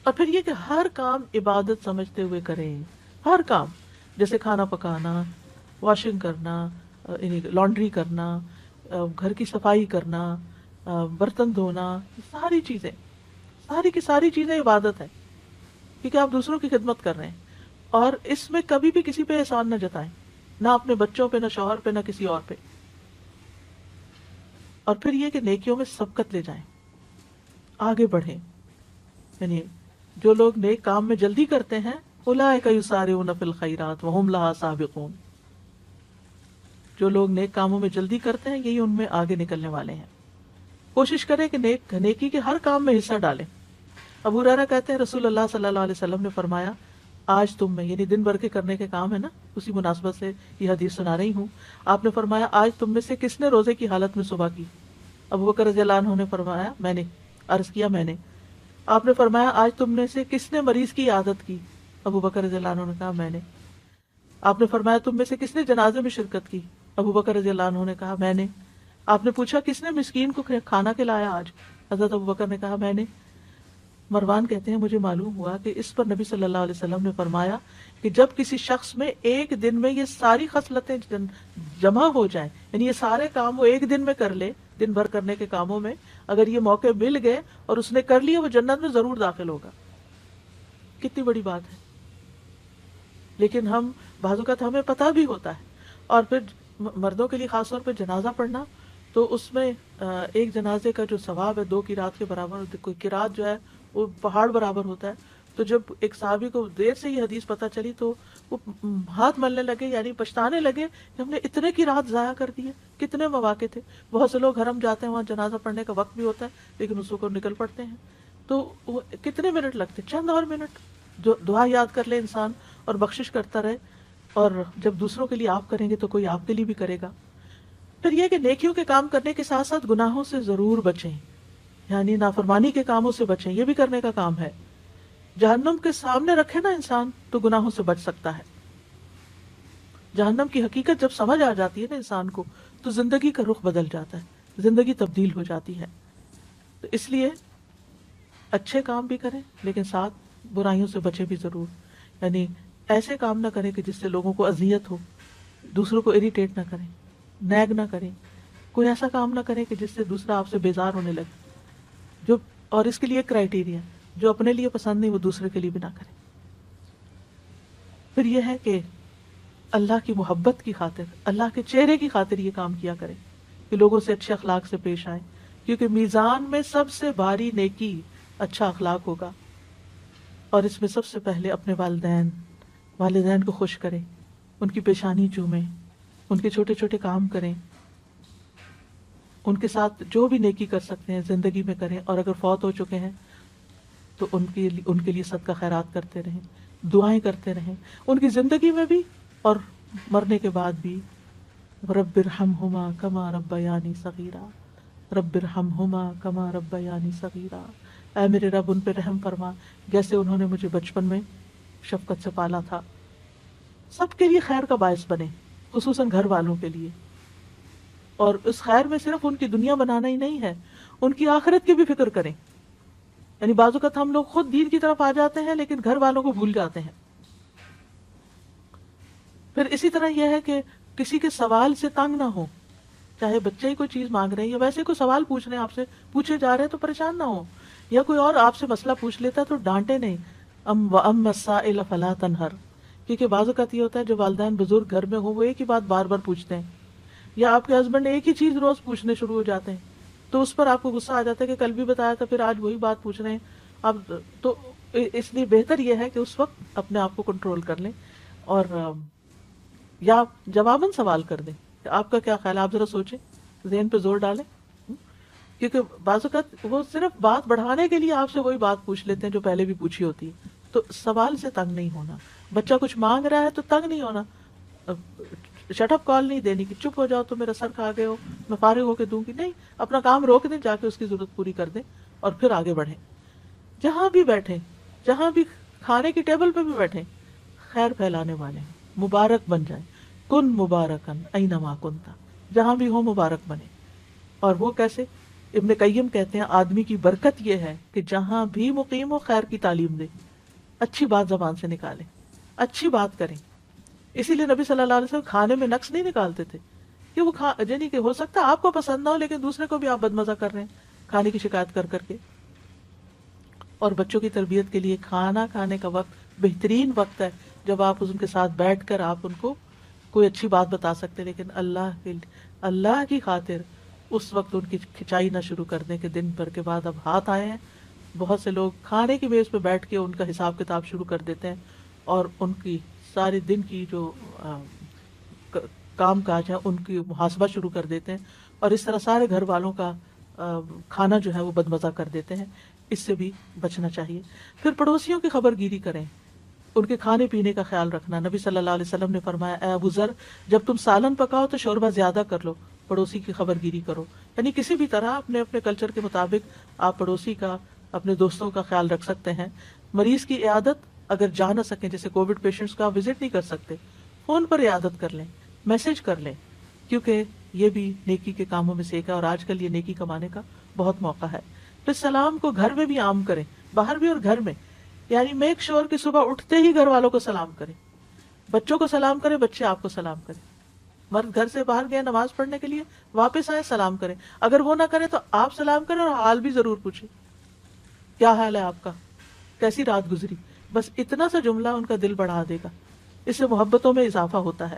اور پھر یہ کہ ہر کام عبادت سمجھتے ہوئے کریں. ہر کام، جیسے کھانا پکانا، واشنگ کرنا، لانڈری کرنا، گھر کی صفائی کرنا، برتن دھونا، ساری چیزیں، ساری کی ساری چیزیں عبادت ہے، کیونکہ آپ دوسروں کی خدمت کر رہے ہیں. اور اس میں کبھی بھی کسی پہ احسان نہ جتائیں، نہ اپنے بچوں پہ، نہ شوہر پہ، نہ کسی اور پہ. اور پھر یہ کہ نیکیوں میں سبقت لے جائیں، آگے بڑھیں. یعنی جو لوگ نیک کام میں جلدی کرتے ہیں اولئک یسارعون فی الخیرات وہم لہا سابقون، جو لوگ نیک کاموں میں جلدی کرتے ہیں یہی ان میں آگے نکلنے والے ہیں. کوشش کریں کہ نیکی کے ہر کام میں حصہ ڈالیں. ابو ہریرہ کہتے ہیں رسول اللہ صلی اللہ علیہ وسلم نے فرمایا آج تم میں، یعنی دن بھر کے کرنے کے کام ہے نا، اسی مناسبت سے یہ حدیث سنا رہی ہوں. آپ نے فرمایا آج تم میں سے کس نے روزے کی حالت میں صبح کی؟ ابو بکر رضی اللہ عنہ نے فرمایا میں نے. عرض کیا میں نے. آپ نے فرمایا آج تم میں سے کس نے مریض کی عیادت کی؟ ابو بکر رضی اللہ عنہ نے کہا میں نے. آپ نے فرمایا تم میں سے کس نے جنازے میں شرکت کی؟ ابو بکر رضی اللہ عنہ نے کہا میں نے. آپ نے پوچھا کس نے مسکین کو کھانا کھلایا آج؟ حضرت ابو بکر نے کہا میں نے. مروان کہتے ہیں مجھے معلوم ہوا کہ اس پر نبی صلی اللہ علیہ وسلم نے فرمایا کہ جب کسی شخص میں ایک دن میں یہ ساری خصلتیں جمع ہو جائیں، یعنی یہ سارے کام وہ ایک دن میں کر لے، دن بھر کرنے کے کاموں میں اگر یہ موقع مل گئے اور اس نے کر لیے، وہ جنت میں ضرور داخل ہوگا. کتنی بڑی بات ہے. لیکن ہم بعض اوقات ہمیں پتہ بھی ہوتا ہے، اور پھر مردوں کے لیے خاص طور پہ جنازہ پڑھنا، تو اس میں ایک جنازے کا جو ثواب ہے 2 قرات کے برابر، کوئی قرات جو ہے وہ پہاڑ برابر ہوتا ہے. تو جب ایک صحابی کو دیر سے یہ حدیث پتہ چلی تو وہ ہاتھ ملنے لگے، یعنی پچھتانے لگے کہ ہم نے اتنے کی رات ضائع کر دی ہے. کتنے مواقع تھے. بہت سے لوگ حرم جاتے ہیں، وہاں جنازہ پڑھنے کا وقت بھی ہوتا ہے لیکن اس کو نکل پڑتے ہیں. تو وہ کتنے منٹ لگتے، چند اور منٹ. جو دعا یاد کر لے انسان اور بخشش کرتا رہے، اور جب دوسروں کے لیے آپ کریں گے تو کوئی آپ کے لیے بھی کرے گا. پھر یہ کہ نیکیوں کے کام کرنے کے ساتھ ساتھ گناہوں سے ضرور بچیں، یعنی نافرمانی کے کاموں سے بچیں. یہ بھی کرنے کا کام ہے. جہنم کے سامنے رکھے نا انسان تو گناہوں سے بچ سکتا ہے. جہنم کی حقیقت جب سمجھ آ جاتی ہے نا انسان کو، تو زندگی کا رخ بدل جاتا ہے، زندگی تبدیل ہو جاتی ہے. تو اس لیے اچھے کام بھی کریں لیکن ساتھ برائیوں سے بچے بھی ضرور. یعنی ایسے کام نہ کریں کہ جس سے لوگوں کو اذیت ہو، دوسروں کو اریٹیٹ نہ کریں، نیگ نہ کریں. کوئی ایسا کام نہ کریں کہ جس سے دوسرا آپ سے بیزار ہونے لگے. جو اور اس کے لیے کرائیٹیریا، جو اپنے لیے پسند نہیں وہ دوسرے کے لیے بھی نہ کریں. پھر یہ ہے کہ اللہ کی محبت کی خاطر، اللہ کے چہرے کی خاطر یہ کام کیا کریں کہ لوگوں سے اچھے اخلاق سے پیش آئیں، کیونکہ میزان میں سب سے بھاری نیکی اچھا اخلاق ہوگا. اور اس میں سب سے پہلے اپنے والدین کو خوش کریں، ان کی پیشانی چومیں، ان کے چھوٹے چھوٹے کام کریں، ان کے ساتھ جو بھی نیکی کر سکتے ہیں زندگی میں کریں. اور اگر فوت ہو چکے ہیں تو ان کے لیے صدقہ خیرات کرتے رہیں، دعائیں کرتے رہیں، ان کی زندگی میں بھی اور مرنے کے بعد بھی. رب ارحمہما کما ربیانی صغیرا، رب ارحمہما کما ربیانی صغیرا. اے میرے رب ان پہ رحم فرما جیسے انہوں نے مجھے بچپن میں شفقت سے پالا تھا. سب کے لیے خیر کا باعث بنے، خصوصاً گھر والوں کے لیے. اور اس خیر میں صرف ان کی دنیا بنانا ہی نہیں ہے، ان کی آخرت کی بھی فکر کریں. یعنی بعض اوقات ہم لوگ خود دین کی طرف آ جاتے ہیں لیکن گھر والوں کو بھول جاتے ہیں. پھر اسی طرح یہ ہے کہ کسی کے سوال سے تنگ نہ ہو، چاہے بچے ہی کوئی چیز مانگ رہے ہیں یا ویسے کوئی سوال پوچھ رہے ہیں، آپ سے پوچھے جا رہے ہیں تو پریشان نہ ہو. یا کوئی اور آپ سے مسئلہ پوچھ لیتا ہے تو ڈانٹے نہیں. وَأَمَّا السَّائِلَ فَلَا تَنْهَرْ. کیونکہ بعض اوقات یہ ہوتا ہے جو والدین بزرگ گھر میں ہو وہ ایک ہی بات بار بار پوچھتے ہیں، یا آپ کے ہسبینڈ ایک ہی چیز روز پوچھنے شروع ہو جاتے ہیں تو اس پر آپ کو غصہ آ جاتا ہے کہ کل بھی بتایا تھا پھر آج وہی بات پوچھ رہے ہیں اب. تو اس لیے بہتر یہ ہے کہ اس وقت اپنے آپ کو کنٹرول کر لیں اور یا آپ جواباً سوال کر دیں کہ آپ کا کیا خیال ہے، آپ ذرا سوچیں، ذہن پہ زور ڈالیں. کیونکہ بعض اوقات وہ صرف بات بڑھانے کے لیے آپ سے وہی بات پوچھ لیتے ہیں جو پہلے بھی پوچھی ہوتی ہے. تو سوال سے تنگ نہیں ہونا. بچہ کچھ مانگ رہا ہے تو تنگ نہیں ہونا، شٹ اپ کال نہیں دینی کہ چپ ہو جاؤ تو میرا سر کھا گئے ہو، میں فارغ ہو کے دوں گی. نہیں، اپنا کام روک دیں، جا کے اس کی ضرورت پوری کر دیں اور پھر آگے بڑھیں. جہاں بھی بیٹھیں، جہاں بھی کھانے کی ٹیبل پہ بھی بیٹھیں، خیر پھیلانے والے ہیں، مبارک بن جائیں. کن مبارکن اینما کنتا، جہاں بھی ہو مبارک بنے. اور وہ کیسے؟ ابن قیم کہتے ہیں آدمی کی برکت یہ ہے کہ جہاں بھی مقیم ہو خیر کی تعلیم دے، اچھی بات زبان سے نکالیں، اچھی بات کریں. اسی لیے نبی صلی اللہ علیہ وسلم کھانے میں نقص نہیں نکالتے تھے کہ وہ یعنی کہ ہو سکتا ہے آپ کو پسند نہ ہو لیکن دوسرے کو بھی آپ بدمزہ کر رہے ہیں کھانے کی شکایت کر کر کے. اور بچوں کی تربیت کے لیے کھانا کھانے کا وقت بہترین وقت ہے جب آپ ان کے ساتھ بیٹھ کر آپ ان کو کوئی اچھی بات بتا سکتے ہیں. لیکن اللہ کی خاطر اس وقت ان کی کھچائی نہ شروع کر دیں کہ دن بھر کے بعد اب ہاتھ آئے ہیں. بہت سے لوگ کھانے کی میز پہ بیٹھ کے ان کا حساب کتاب شروع کر دیتے ہیں اور ان کی سارے دن کی جو کام کاج ہے ان کی محاسبہ شروع کر دیتے ہیں اور اس طرح سارے گھر والوں کا کھانا جو ہے وہ بدمزہ کر دیتے ہیں. اس سے بھی بچنا چاہیے. پھر پڑوسیوں کی خبر گیری کریں، ان کے کھانے پینے کا خیال رکھنا. نبی صلی اللہ علیہ وسلم نے فرمایا اے ابو ذر، جب تم سالن پکاؤ تو شوربہ زیادہ کر لو، پڑوسی کی خبر گیری کرو. یعنی کسی بھی طرح اپنے اپنے کلچر کے مطابق آپ پڑوسی کا، اپنے دوستوں کا خیال رکھ سکتے ہیں. مریض کی عیادت اگر جا نہ سکیں، جیسے کووڈ پیشنٹس کا وزٹ نہیں کر سکتے، فون پر عیادت کر لیں، میسج کر لیں، کیونکہ یہ بھی نیکی کے کاموں میں سے ایک ہے اور آج کل یہ نیکی کمانے کا بہت موقع ہے. پھر سلام کو گھر میں بھی عام کریں، باہر بھی اور گھر میں. یعنی میک شور کہ صبح اٹھتے ہی گھر والوں کو سلام کریں، بچوں کو سلام کریں، بچے آپ کو سلام کریں. مرد گھر سے باہر گئے نماز پڑھنے کے لیے، واپس آئے سلام کریں. اگر وہ نہ کریں تو آپ سلام کریں اور حال بھی ضرور پوچھیں، کیا حال ہے آپ کا، کیسی رات گزری. بس اتنا سا جملہ ان کا دل بڑھا دے گا، اس سے محبتوں میں اضافہ ہوتا ہے.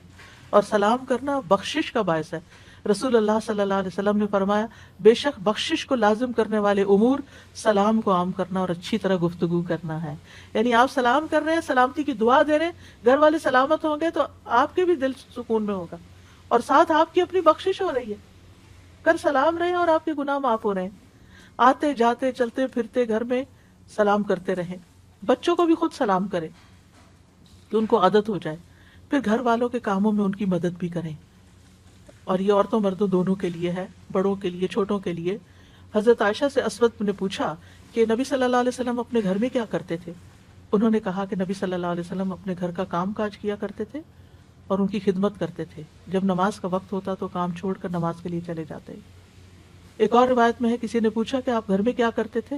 اور سلام کرنا بخشش کا باعث ہے. رسول اللہ صلی اللہ علیہ وسلم نے فرمایا بے شک بخشش کو لازم کرنے والے امور سلام کو عام کرنا اور اچھی طرح گفتگو کرنا ہے. یعنی آپ سلام کر رہے ہیں، سلامتی کی دعا دے رہے ہیں، گھر والے سلامت ہوں گے تو آپ کے بھی دل سکون میں ہوگا اور ساتھ آپ کی اپنی بخشش ہو رہی ہے. کر سلام رہے ہیں اور آپ کے گناہ معاف ہو رہے ہیں. آتے جاتے چلتے پھرتے گھر میں سلام کرتے رہیں. بچوں کو بھی خود سلام کریں کہ ان کو عادت ہو جائے. پھر گھر والوں کے کاموں میں ان کی مدد بھی کریں، اور یہ عورتوں مردوں دونوں کے لیے ہے، بڑوں کے لیے چھوٹوں کے لیے. حضرت عائشہ سے اسود نے پوچھا کہ نبی صلی اللہ علیہ وسلم اپنے گھر میں کیا کرتے تھے. انہوں نے کہا کہ نبی صلی اللہ علیہ وسلم اپنے گھر کا کام کاج کیا کرتے تھے اور ان کی خدمت کرتے تھے. جب نماز کا وقت ہوتا تو کام چھوڑ کر نماز کے لیے چلے جاتے. ایک اور روایت میں ہے کسی نے پوچھا کہ آپ گھر میں کیا کرتے تھے،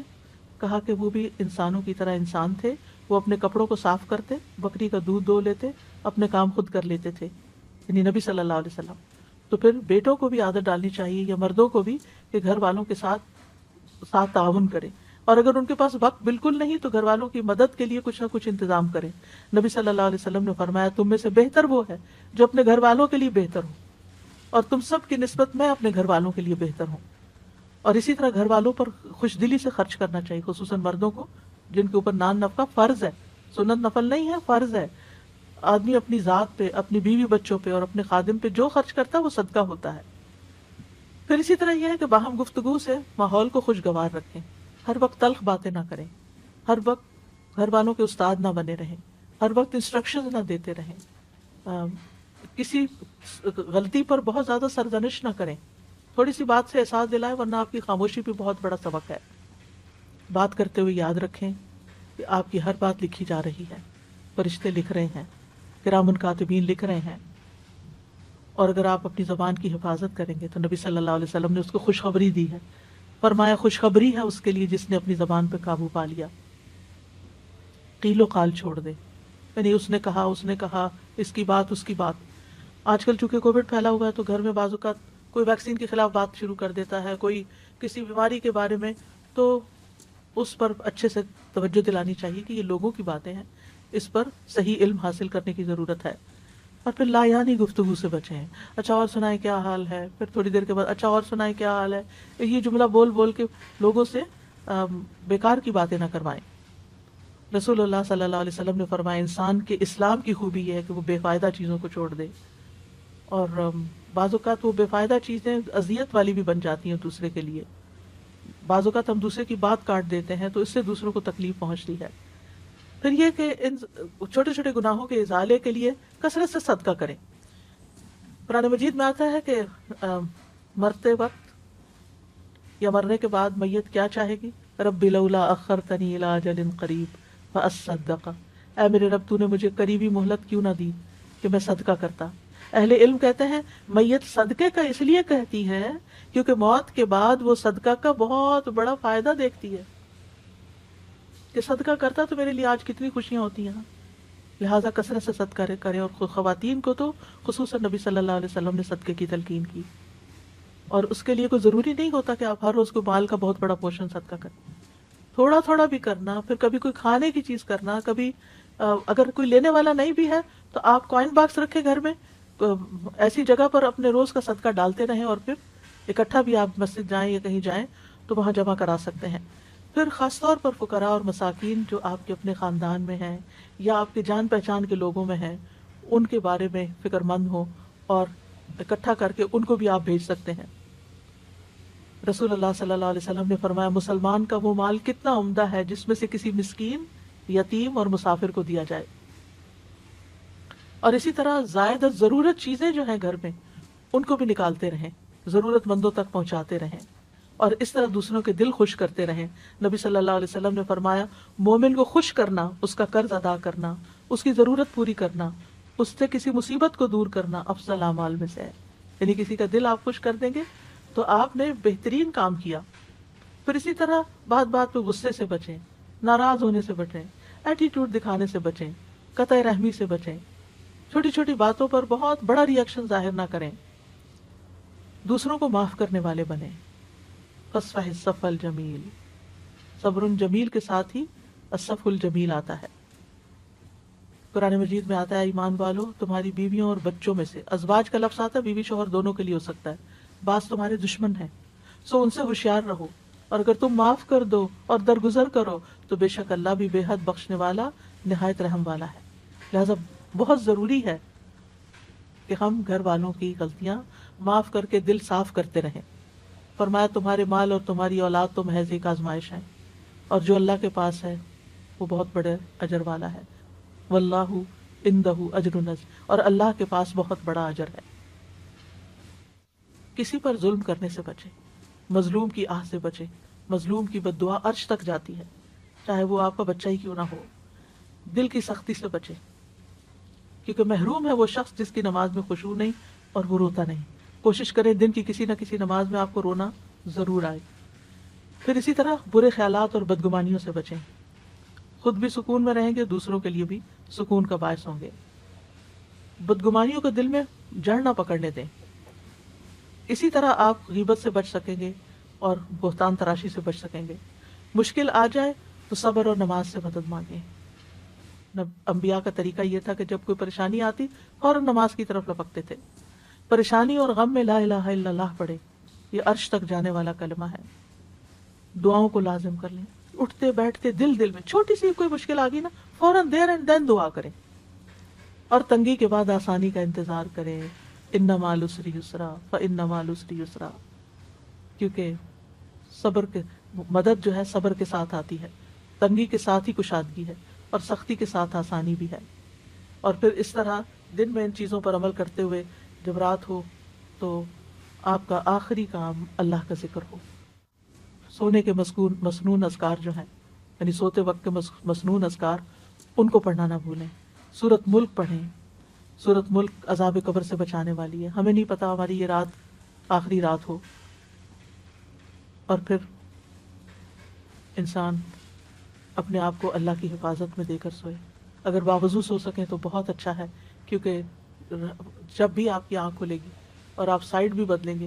کہا کہ وہ بھی انسانوں کی طرح انسان تھے. وہ اپنے کپڑوں کو صاف کرتے، بکری کا دودھ دو لیتے، اپنے کام خود کر لیتے تھے، یعنی نبی صلی اللہ علیہ وسلم. تو پھر بیٹوں کو بھی عادت ڈالنی چاہیے یا مردوں کو بھی کہ گھر والوں کے ساتھ تعاون کریں. اور اگر ان کے پاس وقت بالکل نہیں تو گھر والوں کی مدد کے لیے کچھ نہ کچھ انتظام کریں. نبی صلی اللہ علیہ وسلم نے فرمایا تم میں سے بہتر وہ ہے جو اپنے گھر والوں کے لیے بہتر ہو، اور تم سب کی نسبت میں اپنے گھر والوں کے لیے بہتر ہوں. اور اسی طرح گھر والوں پر خوش دلی سے خرچ کرنا چاہیے، خصوصاً مردوں کو جن کے اوپر نان نفقہ فرض ہے، سنت نفل نہیں ہے، فرض ہے. آدمی اپنی ذات پہ، اپنی بیوی بچوں پہ اور اپنے خادم پہ جو خرچ کرتا ہے وہ صدقہ ہوتا ہے. پھر اسی طرح یہ ہے کہ باہم گفتگو سے ماحول کو خوشگوار رکھیں. ہر وقت تلخ باتیں نہ کریں، ہر وقت گھر والوں کے استاد نہ بنے رہیں، ہر وقت انسٹرکشن نہ دیتے رہیں، کسی غلطی پر بہت زیادہ سرزنش نہ کریں. تھوڑی سی بات سے احساس دلائیں، ورنہ آپ کی خاموشی بھی بہت بڑا سبق ہے. بات کرتے ہوئے یاد رکھیں کہ آپ کی ہر بات لکھی جا رہی ہے، فرشتے لکھ رہے ہیں، کرام کاتبین لکھ رہے ہیں. اور اگر آپ اپنی زبان کی حفاظت کریں گے تو نبی صلی اللہ علیہ وسلم نے اس کو خوشخبری دی ہے، فرمایا خوشخبری ہے اس کے لیے جس نے اپنی زبان پہ قابو پا لیا. قیل و قال چھوڑ دے، یعنی اس نے کہا اس کی بات اس کی بات. آج کل چونکہ کووڈ پھیلا ہوا ہے تو گھر میں بعض اوقات کوئی ویکسین کے خلاف بات شروع کر دیتا ہے، کوئی کسی بیماری کے بارے میں، تو اس پر اچھے سے توجہ دلانی چاہیے کہ یہ لوگوں کی باتیں ہیں، اس پر صحیح علم حاصل کرنے کی ضرورت ہے. اور پھر لا یعنی گفتگو سے بچیں. اچھا اور سنائیں کیا حال ہے، پھر تھوڑی دیر کے بعد اچھا اور سنائیں کیا حال ہے. یہ جملہ بول بول کے لوگوں سے بیکار کی باتیں نہ کروائیں. رسول اللہ صلی اللہ علیہ وسلم نے فرمایا انسان کے اسلام کی خوبی یہ ہے کہ وہ بے فائدہ چیزوں کو چھوڑ دے، اور بعض اوقات وہ بے فائدہ چیزیں اذیت والی بھی بن جاتی ہیں دوسرے کے لیے. بعض اوقات ہم دوسرے کی بات کاٹ دیتے ہیں تو اس سے دوسروں کو تکلیف پہنچتی ہے. پھر یہ کہ ان چھوٹے چھوٹے گناہوں کے ازالے کے لیے کثرت سے صدقہ کریں. قرآن مجید میں آتا ہے کہ مرتے وقت یا مرنے کے بعد میت کیا چاہے گی؟ رب لولا اخرتنی الی اجل قریب فاصدق، اے میرے رب تو نے مجھے قریبی مہلت کیوں نہ دی کہ میں صدقہ کرتا. اہل علم کہتے ہیں میت صدقے کا اس لیے کہتی ہے کیونکہ موت کے بعد وہ صدقہ کا بہت بڑا فائدہ دیکھتی ہے کہ صدقہ کرتا تو میرے لیے آج کتنی خوشیاں ہوتی ہیں. لہٰذا کثرت سے صدقہ کریں، اور خواتین کو تو خصوصاً نبی صلی اللہ علیہ وسلم نے صدقے کی تلقین کی. اور اس کے لیے کوئی ضروری نہیں ہوتا کہ آپ ہر روز کو مال کا بہت بڑا پورشن صدقہ کریں، تھوڑا تھوڑا بھی کرنا. پھر کبھی کوئی کھانے کی چیز کرنا، کبھی اگر کوئی لینے والا نہیں بھی ہے تو آپ کوائن باکس رکھیں گھر میں، ایسی جگہ پر اپنے روز کا صدقہ ڈالتے رہیں، اور پھر اکٹھا بھی آپ مسجد جائیں یا کہیں جائیں تو وہاں جمع کرا سکتے ہیں. پھر خاص طور پر فقراء اور مساکین جو آپ کے اپنے خاندان میں ہیں یا آپ کے جان پہچان کے لوگوں میں ہیں، ان کے بارے میں فکر مند ہو اور اکٹھا کر کے ان کو بھی آپ بھیج سکتے ہیں. رسول اللہ صلی اللہ علیہ وسلم نے فرمایا مسلمان کا وہ مال کتنا عمدہ ہے جس میں سے کسی مسکین، یتیم اور مسافر کو دیا جائے. اور اسی طرح زائد ضرورت چیزیں جو ہیں گھر میں ان کو بھی نکالتے رہیں، ضرورت مندوں تک پہنچاتے رہیں، اور اس طرح دوسروں کے دل خوش کرتے رہیں. نبی صلی اللہ علیہ وسلم نے فرمایا مومن کو خوش کرنا، اس کا قرض ادا کرنا، اس کی ضرورت پوری کرنا، اس سے کسی مصیبت کو دور کرنا افضل اعمال میں سے ہے. یعنی کسی کا دل آپ خوش کر دیں گے تو آپ نے بہترین کام کیا. پھر اسی طرح بات بات پہ غصے سے بچیں، ناراض ہونے سے بچیں، ایٹیٹیوڈ دکھانے سے بچیں، قطع رحمی سے بچیں، چھوٹی چھوٹی باتوں پر بہت بڑا ری ایکشن ظاہر نہ کریں، دوسروں کو معاف کرنے والے بنیں. فاصفح الصفح الجمیل، صبر جمیل کے ساتھ ہی الصفح الجمیل آتا ہے. قرآن مجید میں آتا ہے ایمان والو تمہاری بیویوں اور بچوں میں سے، ازواج کا لفظ آتا ہے بیوی شوہر دونوں کے لیے ہو سکتا ہے، بعض تمہارے دشمن ہیں سو ان سے ہوشیار رہو، اور اگر تم معاف کر دو اور درگزر کرو تو بے شک اللہ بھی بے حد بخشنے والا نہایت رحم والا ہے. لہذا بہت ضروری ہے کہ ہم گھر والوں کی غلطیاں معاف کر کے دل صاف کرتے رہیں. فرمایا تمہارے مال اور تمہاری اولاد تو محض ایک آزمائش ہے، اور جو اللہ کے پاس ہے وہ بہت بڑے اجر والا ہے. واللہ عندہ اجر عظیم، اور اللہ کے پاس بہت بڑا اجر ہے. کسی پر ظلم کرنے سے بچیں، مظلوم کی آہ سے بچیں. مظلوم کی بد دعا عرش تک جاتی ہے، چاہے وہ آپ کا بچہ ہی کیوں نہ ہو. دل کی سختی سے بچیں، کیونکہ محروم ہے وہ شخص جس کی نماز میں خشوع نہیں اور وہ روتا نہیں. کوشش کریں دن کی کسی نہ کسی نماز میں آپ کو رونا ضرور آئے. پھر اسی طرح برے خیالات اور بدگمانیوں سے بچیں. خود بھی سکون میں رہیں گے، دوسروں کے لیے بھی سکون کا باعث ہوں گے. بدگمانیوں کو دل میں جڑ نہ پکڑنے دیں. اسی طرح آپ غیبت سے بچ سکیں گے اور بہتان تراشی سے بچ سکیں گے. مشکل آ جائے تو صبر اور نماز سے مدد مانگیں. انبیاء کا طریقہ یہ تھا کہ جب کوئی پریشانی آتی فوراً نماز کی طرف لپکتے تھے. پریشانی اور غم میں لا الہ الا اللہ پڑھے، یہ عرش تک جانے والا کلمہ ہے. دعاؤں کو لازم کر لیں، اٹھتے بیٹھتے دل میں چھوٹی سی کوئی مشکل آ گئی نا فوراً دیر اینڈ دین دعا کریں، اور تنگی کے بعد آسانی کا انتظار کریں. ان مع العسر یسرا فان مع العسر یسرا، کیونکہ صبر کے مدد جو ہے صبر کے ساتھ آتی ہے، تنگی کے ساتھ ہی کشادگی ہے، اور سختی کے ساتھ آسانی بھی ہے. اور پھر اس طرح دن میں ان چیزوں پر عمل کرتے ہوئے جب رات ہو تو آپ کا آخری کام اللہ کا ذکر ہو. سونے کے مسنون اذکار جو ہیں، یعنی سوتے وقت کے مسنون اذکار، ان کو پڑھنا نہ بھولیں. سورۃ ملک پڑھیں. سورۃ ملک عذاب قبر سے بچانے والی ہے. ہمیں نہیں پتا ہماری یہ رات آخری رات ہو، اور پھر انسان اپنے آپ کو اللہ کی حفاظت میں دے کر سوئے. اگر باوضو سو سکیں تو بہت اچھا ہے، کیونکہ جب بھی آپ کی آنکھ کھلے گی اور آپ سائڈ بھی بدلیں گے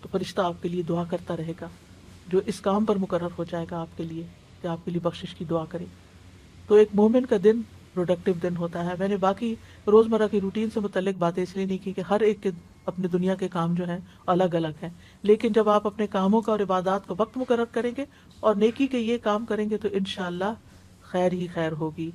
تو فرشتہ آپ کے لیے دعا کرتا رہے گا، جو اس کام پر مقرر ہو جائے گا آپ کے لیے کہ آپ کے لیے بخشش کی دعا کرے. تو ایک مومن کا دن پروڈکٹیو دن ہوتا ہے. میں نے باقی روزمرہ کی روٹین سے متعلق باتیں اس لیے نہیں کی کہ ہر ایک کے اپنے دنیا کے کام جو ہیں الگ الگ ہیں، لیکن جب آپ اپنے کاموں کا اور عبادات کا وقت مقرر کریں گے اور نیکی کے یہ کام کریں گے تو انشاءاللہ خیر ہی خیر ہوگی،